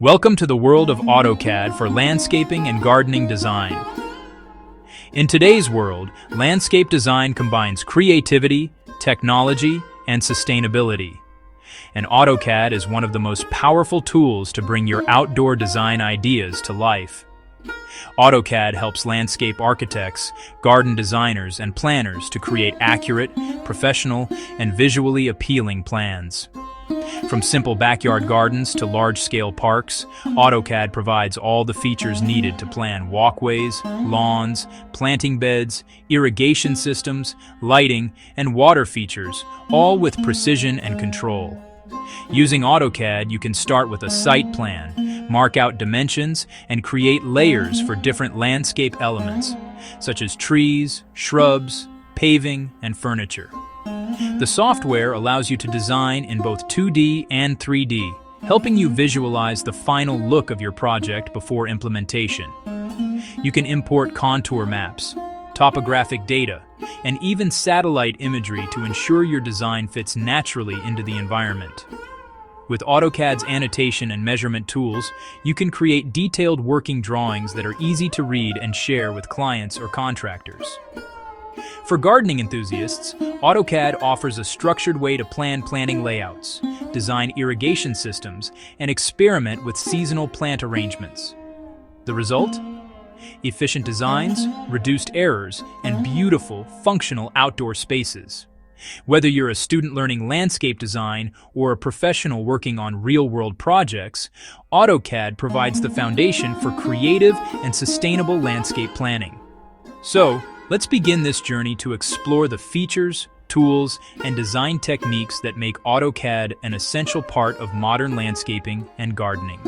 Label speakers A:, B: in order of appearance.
A: Welcome to the world of AutoCAD for landscaping and gardening design. In today's world, landscape design combines creativity, technology, and sustainability. And AutoCAD is one of the most powerful tools to bring your outdoor design ideas to life. AutoCAD helps landscape architects, garden designers, and planners to create accurate, professional, and visually appealing plans. From simple backyard gardens to large-scale parks, AutoCAD provides all the features needed to plan walkways, lawns, planting beds, irrigation systems, lighting, and water features, all with precision and control. Using AutoCAD, you can start with a site plan, mark out dimensions, and create layers for different landscape elements, such as trees, shrubs, paving, and furniture. The software allows you to design in both 2D and 3D, helping you visualize the final look of your project before implementation. You can import contour maps, topographic data, and even satellite imagery to ensure your design fits naturally into the environment. With AutoCAD's annotation and measurement tools, you can create detailed working drawings that are easy to read and share with clients or contractors. For gardening enthusiasts, AutoCAD offers a structured way to plan planting layouts, design irrigation systems, and experiment with seasonal plant arrangements. The result? Efficient designs, reduced errors, and beautiful, functional outdoor spaces. Whether you're a student learning landscape design or a professional working on real-world projects, AutoCAD provides the foundation for creative and sustainable landscape planning. So, let's begin this journey to explore the features, tools, and design techniques that make AutoCAD an essential part of modern landscaping and gardening.